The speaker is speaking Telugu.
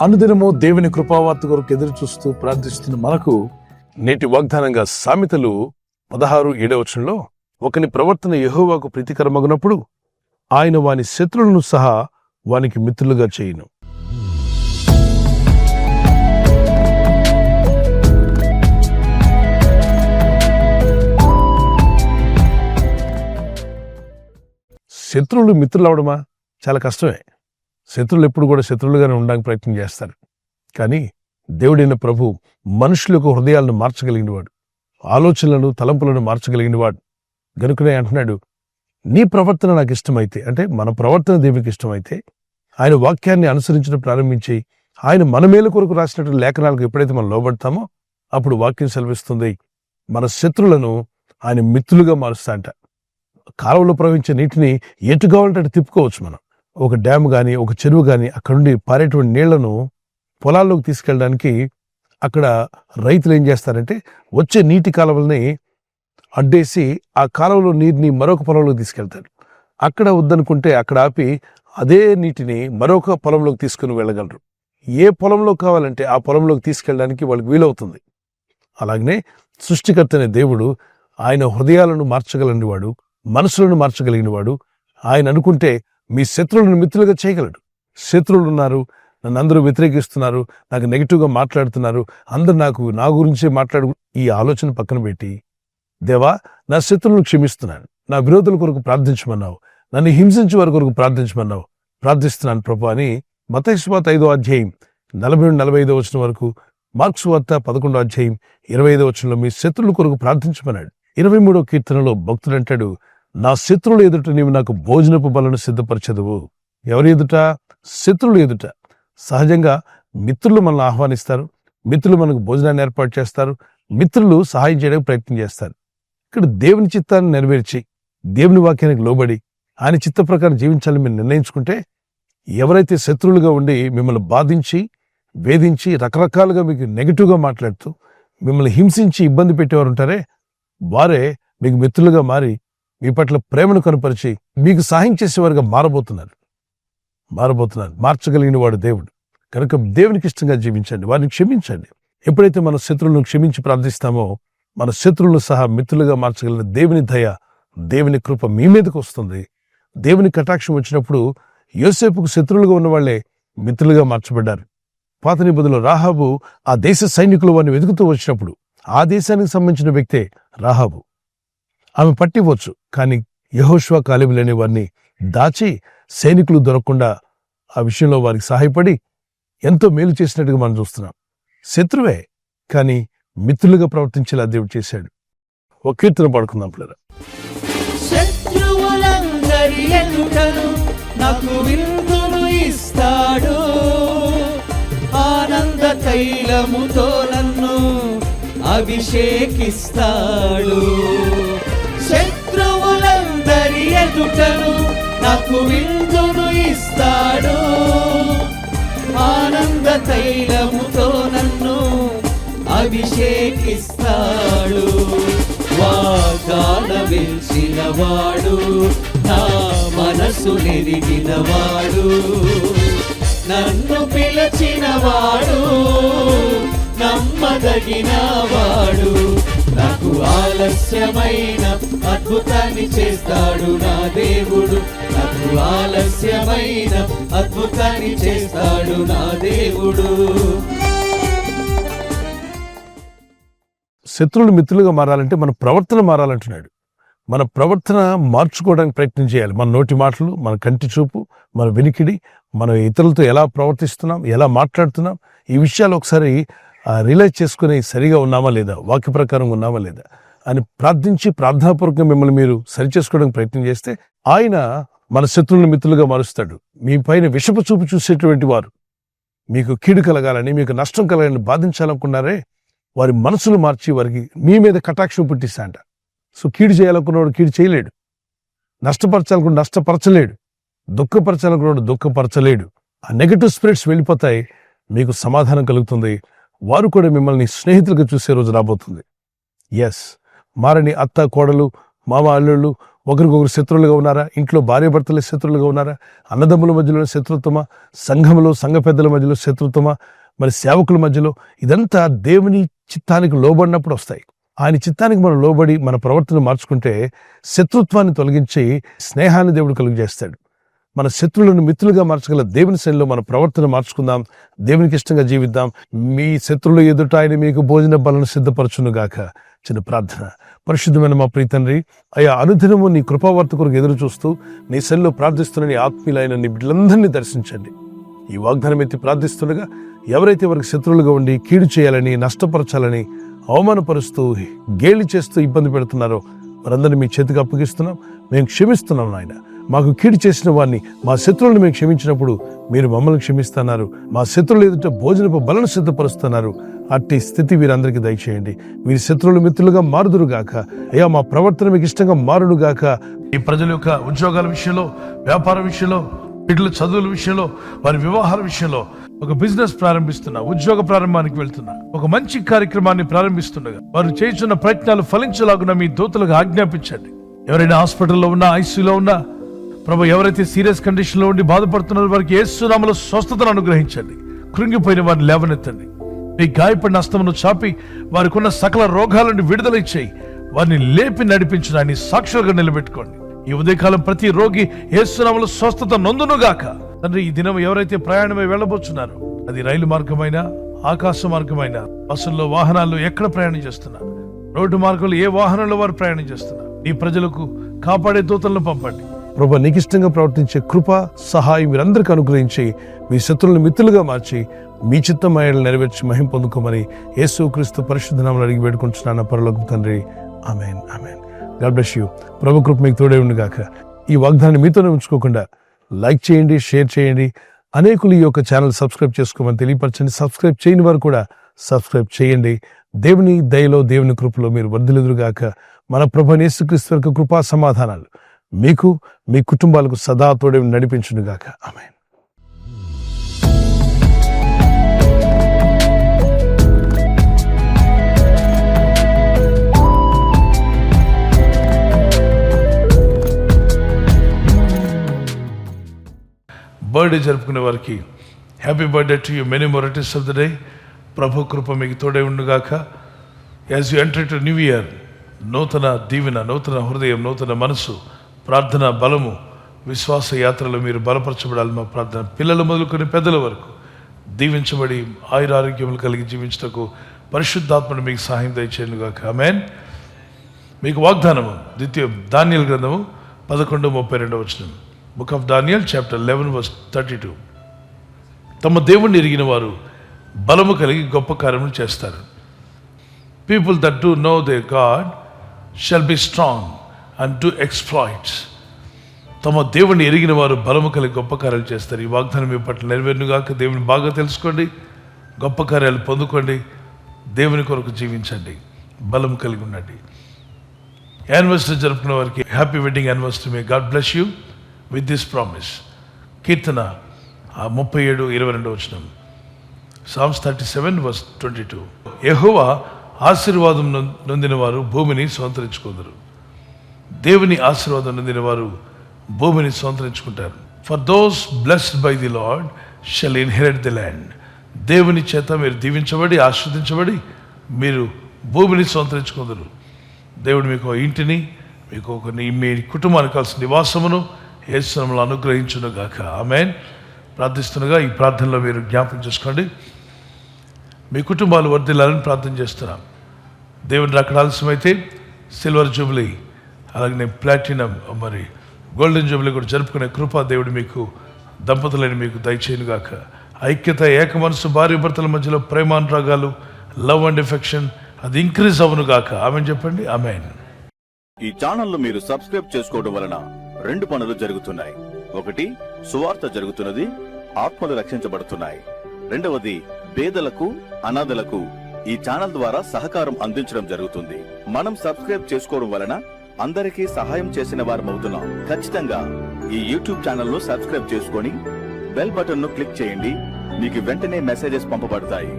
అనుదినము దేవుని కృపావార్త కొరకు ఎదురు చూస్తూ ప్రార్థిస్తున్న మనకు నేటి వాగ్దానంగా సామెతలు 16:7 ఒకని ప్రవర్తన యెహోవాకు ప్రీతికరమగునప్పుడు ఆయన వాని శత్రువులను సహా వానికి మిత్రులుగా చేయును. శత్రువులు మిత్రులు అవడమా చాలా కష్టమే. శత్రువులు ఎప్పుడు కూడా శత్రువులుగానే ఉండడానికి ప్రయత్నం చేస్తారు. కానీ దేవుడైన ప్రభు మనుషుల యొక్క హృదయాలను మార్చగలిగినవాడు, ఆలోచనలను తలంపులను మార్చగలిగినవాడు. గనుకనే అంటున్నాడు, నీ ప్రవర్తన నాకు ఇష్టమైతే, అంటే మన ప్రవర్తన దేవునికి ఇష్టమైతే, ఆయన వాక్యాన్ని అనుసరించడం ప్రారంభించి ఆయన మన మేలు కొరకు రాసినటువంటి లేఖనాలకు ఎప్పుడైతే మనం లోబడతామో అప్పుడు వాక్యం సెలవిస్తుంది, మన శత్రువులను ఆయన మిత్రులుగా మారుస్తా అంట. కాలువలో ప్రవహించే నీటిని ఎటు కావాలంటే అటు తిప్పుకోవచ్చు. మనం ఒక డ్యామ్ కానీ ఒక చెరువు కానీ అక్కడ నుండి పారేటువంటి నీళ్లను పొలాల్లోకి తీసుకెళ్ళడానికి అక్కడ రైతులు ఏం చేస్తారంటే వచ్చే నీటి కాలువల్ని అడ్డేసి ఆ కాలువలో నీటిని మరొక పొలంలోకి తీసుకెళ్తారు. అక్కడ వద్దనుకుంటే అక్కడ ఆపి అదే నీటిని మరొక పొలంలోకి తీసుకుని వెళ్ళగలరు. ఏ పొలంలో కావాలంటే ఆ పొలంలోకి తీసుకెళ్ళడానికి వాళ్ళకి వీలవుతుంది. అలాగనే సృష్టికర్త అనే దేవుడు ఆయన హృదయాలను మార్చగలిగినవాడు, మనసులను మార్చగలిగినవాడు. ఆయన అనుకుంటే మీ శత్రువులను మిత్రులుగా చేయగలడు. శత్రువులు ఉన్నారు, నన్ను అందరూ వ్యతిరేకిస్తున్నారు, నాకు నెగిటివ్గా మాట్లాడుతున్నారు, అందరు నా గురించే ఈ ఆలోచన పక్కన పెట్టి, దేవా నా శత్రువులను క్షమిస్తున్నాను, నా విరోధుల కొరకు ప్రార్థించమన్నావు, నన్ను హింసించే వారి కొరకు ప్రార్థించమన్నావు, ప్రార్థిస్తున్నాను ప్రభు అని మత్తయి సువార్త 5:40-45 వరకు, మార్కు సువార్త 11:25 మీ శత్రువుల కొరకు ప్రార్థించమన్నాడు. 23వ కీర్తనలో భక్తుడు అంటాడు, నా శత్రువుల ఎదుట నీవు నాకు భోజనపు బలను సిద్ధపరచదువు. ఎవరి ఎదుట? శత్రువుల ఎదుట. సహజంగా మిత్రులు మనల్ని ఆహ్వానిస్తారు, మిత్రులు మనకు భోజనాన్ని ఏర్పాటు చేస్తారు, మిత్రులు సహాయం చేయడానికి ప్రయత్నం చేస్తారు. ఇక్కడ దేవుని చిత్తాన్ని నెరవేర్చి దేవుని వాక్యానికి లోబడి ఆయన చిత్త ప్రకారం జీవించాలని మీరు నిర్ణయించుకుంటే, ఎవరైతే శత్రువులుగా ఉండి మిమ్మల్ని బాధించి వేధించి రకరకాలుగా మీకు నెగిటివ్గా మాట్లాడుతూ మిమ్మల్ని హింసించి ఇబ్బంది పెట్టేవారు ఉంటారే, వారే మీకు మిత్రులుగా మారి మీ పట్ల ప్రేమను కనపరిచి మీకు సహాయం చేసేవారుగా మారబోతున్నారు. మార్చగలిగిన వాడు దేవుడు. కనుక దేవునికి ఇష్టంగా జీవించండి, వారిని క్షమించండి. ఎప్పుడైతే మన శత్రువులను క్షమించి ప్రార్థిస్తామో మన శత్రువులను సహా మిత్రులుగా మార్చగలిగిన దేవుని దయ, దేవుని కృప మీ మీదకి వస్తుంది. దేవుని కటాక్షం వచ్చినప్పుడు యోసేపుకు శత్రువులుగా ఉన్న వాళ్లే మిత్రులుగా మార్చబడ్డారు. పాత నిబంధనలో రాహాబు ఆ దేశ సైనికులు వారిని వెతుకుతూ వచ్చినప్పుడు ఆ దేశానికి సంబంధించిన వ్యక్తే రాహాబు. ఆమె పట్టివచ్చు, కానీ యెహోషువ కాలేబులనే వారిని దాచి సైనికులు దొరకకుండా ఆ విషయంలో వారికి సహాయపడి ఎంతో మేలు చేసినట్టుగా మనం చూస్తున్నాం. శత్రువే, కానీ మిత్రులుగా ప్రవర్తించేలా దేవుడు చేశాడు. ఒక కీర్తన పాడుకుందాం పిల్లరా. శత్రువులందరి ఎదుటను నాకు విందును ఇస్తాడు, ఆనంద తైలముతో నన్ను అభిషేకిస్తాడు. శత్రువులందరి ఎదుటను నాకు విందును ఇస్తాడు, ఆనంద తైలముతో నన్ను అభిషేకిస్తాడు. వాగ్దానమిచ్చిన వాడు, నా మనసు నెరిగిన వాడు, నన్ను పిలిచిన వాడు, నమ్మదగిన వాడు, నాకు ఆలస్యమైన అద్భుతాన్ని చేస్తాడు నా దేవుడు, నాకు ఆలస్యమైన అద్భుతాన్ని చేస్తాడు నా దేవుడు. శత్రువులు మిత్రులుగా మారాలంటే మన ప్రవర్తన మారాలంటున్నాడు. మన ప్రవర్తన మార్చుకోవడానికి ప్రయత్నం చేయాలి. మన నోటి మాటలు, మన కంటి చూపు, మన వినికిడి, మనం ఇతరులతో ఎలా ప్రవర్తిస్తున్నాం, ఎలా మాట్లాడుతున్నాం, ఈ విషయాలు ఒకసారి రియలైజ్ చేసుకుని సరిగా ఉన్నామా లేదా, వాక్య ప్రకారం ఉన్నామా లేదా అని ప్రార్థించి ప్రార్థనాపూర్వకంగా మిమ్మల్ని మీరు సరిచేసుకోవడానికి ప్రయత్నం చేస్తే ఆయన మన శత్రువులను మిత్రులుగా మారుస్తాడు. మీ పైన విషపు చూపు చూసేటువంటి వారు మీకు కీడు కలగాలని, మీకు నష్టం కలగాలని బాధించాలనుకున్నారే, వారి మనసులు మార్చి వారికి మీ మీద కటాక్షం పుట్టిస్తాంట. సో కీడు చేయాలనుకున్నవాడు కీడు చేయలేడు, నష్టపరచాలనుకున్న నష్టపరచలేడు, దుఃఖపరచాలనుకున్నాడు దుఃఖపరచలేడు. ఆ నెగటివ్ స్పిరిట్స్ వెళ్ళిపోతాయి, మీకు సమాధానం కలుగుతుంది. వారు కూడా మిమ్మల్ని స్నేహితులుగా చూసే రోజు రాబోతుంది. ఎస్, మారని అత్త కోడలు, మామ అల్లుళ్ళు, ఒకరికొకరు శత్రువులుగా ఉన్నారా? ఇంట్లో భార్యాభర్తలే శత్రువులుగా ఉన్నారా? అన్నదమ్ముల మధ్యలో శత్రుత్వమా? సంఘంలో సంఘ పెద్దల మధ్యలో శత్రుత్వమా? మరి సేవకుల మధ్యలో? ఇదంతా దేవుని చిత్తానికి లోబడినప్పుడు వస్తాయి. ఆయన చిత్తానికి మనం లోబడి మన ప్రవర్తన మార్చుకుంటే శత్రుత్వాన్ని తొలగించి స్నేహాన్ని దేవుడు కలుగజేస్తాడు. మన శత్రువులను మిత్రులుగా మార్చగల దేవుని శైలిలో మన ప్రవర్తన మార్చుకుందాం. దేవునికి ఇష్టంగా జీవిద్దాం. మీ శత్రువుల ఎదుట ఆయన మీకు భోజన బలను సిద్ధపరచునుగాక. చిన్న ప్రార్థన. పరిశుద్ధమైన మా ప్రియ తండ్రి, అయా అనుదినము నీ కృపావార్త కొరకు ఎదురు చూస్తూ నీ శైలిలో ప్రార్థిస్తున్న నీ ఆత్మీయులైన నీ బిడ్డలందరినీ దర్శించండి. ఈ వాగ్దానం ఎత్తి ప్రార్థిస్తుండగా ఎవరైతే వారికి శత్రువులుగా ఉండి కీడు చేయాలని, నష్టపరచాలని, అవమానపరుస్తూ, గేలి చేస్తూ ఇబ్బంది పెడుతున్నారో వారందరినీ మీ చేతికి అప్పగిస్తున్నాం. మేము క్షమిస్తున్నాం నాయన. మాకు కీడు చేసిన వారిని, మా శత్రువులను మేము క్షమించినప్పుడు మీరు మమ్మల్ని క్షమిస్తున్నారు. మా శత్రువులు ఎదుట భోజనపు బలను సిద్ధపరుస్తున్నారు. అట్టి స్థితి వీరందరికీ దయచేయండి. వీరి శత్రువులు మిత్రులుగా మారుదురుగాక. అయ్యా, మా ప్రవర్తన మీకు ఇష్టంగా మారుడుగాక. ఈ ప్రజల యొక్క ఉద్యోగాల విషయంలో, వ్యాపారం విషయంలో, బిడ్డల చదువుల విషయంలో, వారి వివాహాల విషయంలో, ఒక బిజినెస్ ప్రారంభిస్తున్నా, ఉద్యోగ ప్రారంభానికి వెళ్తున్నా, ఒక మంచి కార్యక్రమాన్ని ప్రారంభిస్తుండగా వారు చేస్తున్న ప్రయత్నాలు ఫలించలాగున మీ దూతలకు ఆజ్ఞాపించండి. ఎవరైనా హాస్పిటల్లో ఉన్నా, ఐసీయూలో ఉన్నా, ప్రభు ఎవరైతే సీరియస్ కండిషన్ లో ఉండి బాధపడుతున్నారో వారికి యేసు నామములో స్వస్థతను అనుగ్రహించండి. కృంగిపోయిన వారిని లేవనెత్తండి. మీ గాయపడిన హస్తమును చాపి వారికి ఉన్న సకల రోగాల నుండి విడుదల ఇచ్చేయి. వారిని లేపి నడిపించిన ఆయన సాక్షులుగా నిలబెట్టుకోండి. ఈ ఉదయకాలం ప్రతి రోగి యేసు నామములో స్వస్థత నొందునుగాక. తండ్రి, ఈ దినం ఎవరైతే ప్రయాణమై వెళ్ళబోతున్నారో, అది రైలు మార్గమైనా, ఆకాశ మార్గమైనా, బస్సుల్లో, వాహనాల్లో ఎక్కడ ప్రయాణం చేస్తున్నా, రోడ్డు మార్గంలో ఏ వాహనంలో వారు ప్రయాణం చేస్తున్నా, ఈ ప్రజలకు కాపాడే దూతలను పంపండి. ప్రభు, నీకు ఇష్టంగా ప్రవర్తించే కృప, సహాయం వీరందరికీ అనుగ్రహించి మీ శత్రువులను మిత్రులుగా మార్చి మీ చిత్తమయ్యలు నెరవేర్చి మహిమ పొందుకోమని యేసుక్రీస్తు పరిశుద్ధ నామములో అడిగి వేడుకుంటున్నాను పరలోకపు తండ్రి. Amen, amen. God bless you. ప్రభు కృప మీకు తోడే ఉండుగాక. ఈ వాగ్దానాన్ని మీతోనే ఉంచుకోకుండా లైక్ చేయండి, షేర్ చేయండి. అనేకులు ఈ యొక్క ఛానల్ సబ్స్క్రైబ్ చేసుకోమని తెలియపరచండి. సబ్స్క్రైబ్ చేయని వారు కూడా సబ్స్క్రైబ్ చేయండి. దేవుని దయలో, దేవుని కృపలో మీరు వర్ధిల్లుదురుగాక. మన ప్రభువైన యేసుక్రీస్తు యొక్క కృపా సమాధానాలు మీకు, మీ కుటుంబాలకు సదా తోడే నడిపించునుగాక. ఆమేన్. బర్త్డే జరుపుకునే వారికి happy birthday to you, many more returns of the day. ప్రభు కృప మీకు తోడే ఉండుగాక. As you enter to new year, నూతన దీవెన, నూతన హృదయం, నూతన మనసు, ప్రార్థన బలము, విశ్వాస యాత్రలో మీరు బలపరచబడాలి. మా ప్రార్థన పిల్లలు మొదలుకొని పెద్దల వరకు దీవించబడి ఆయురారోగ్యములు కలిగి జీవించటకు పరిశుద్ధాత్మను మీకు సహాయం దయచేయనుగాక. ఆమేన్. మీకు వాగ్దానము ద్వితీయ దానియేలు గ్రంథము 11:32. Book of Daniel chapter 11:32. తమ దేవుణ్ణి ఎరిగిన వారు బలము కలిగి గొప్ప కార్యములు చేస్తారు. People that do know their God shall be strong and do exploits. తమ దేవుణ్ణి ఎరిగిన వారు బలము కలిగి గొప్ప కార్యాలు చేస్తారు. ఈ వాగ్దానం మీ పట్ల నెరవేరునుగాక. దేవుని బాగా తెలుసుకోండి, గొప్ప కార్యాలు పొందుకోండి, దేవుని కొరకు జీవించండి, బలం కలిగి ఉండండి. యానివర్సరీ జరుపుకున్న వారికి happy wedding anniversary. May God bless you with this promise. Keerthana 37:22. Psalms 37:22. యెహోవా ఆశీర్వాదం నొందిన వారు భూమిని స్వంతరించుకుందరు. దేవుని ఆశీర్వాదం నొందిన వారు భూమిని స్వంతరించుకుంటారు. For those blessed by the lord shall inherit the land. దేవుని చేత మీరు దీవించబడి, ఆశీర్వదించబడి మీరు భూమిని స్వంతరించుకుందరు. దేవుడు మీకు ఇంటిని, మీకు మీ కుటుంబానికి కావాల్సిన నివాసమును యేసు నామములో అనుగ్రహించునుగాక. ఆమేన్. ప్రార్థిస్తుండగా ఈ ప్రార్థనలో మీరు జ్ఞాపకం చేసుకోండి. మీ కుటుంబాలు వర్ధిల్లాలని ప్రార్థన చేస్తున్నాం. దేవుని రాకడ ఆలస్యమైతే సిల్వర్ జూబ్లీ, అలాగే ప్లాటినం, మరి గోల్డెన్ జూబ్లీ కూడా జరుపుకునే కృప దేవుడు మీకు, దంపతులని మీకు దయచేయునుగాక. ఐక్యత, ఏక మనసు, భార్య భర్తల మధ్యలో ప్రేమానురాగాలు, లవ్ అండ్ ఎఫెక్షన్ అది ఇంక్రీజ్ అవునుగాక. ఆమెన్ చెప్పండి. ఆమెన్. ఈ ఛానల్ మీరు సబ్స్క్రైబ్ చేసుకోవడం వలన 2 పనులు జరుగుతున్నాయి. ఒకటి, సువార్త జరుగుతున్నది, ఆత్మలు రక్షించబడుతున్నాయి. రెండవది, పేదలకు, అనాథలకు ఈ ఛానల్ ద్వారా సహకారం అందించడం జరుగుతుంది. మనం సబ్స్క్రైబ్ చేసుకోవడం వలన అందరికీ సహాయం చేసిన వారమవుతున్నాం. ఖచ్చితంగా ఈ యూట్యూబ్ ఛానల్ ను సబ్స్క్రైబ్ చేసుకొని బెల్ బటన్ ను క్లిక్ చేయండి. మీకు వెంటనే మెసేజెస్ పంపబడతాయి.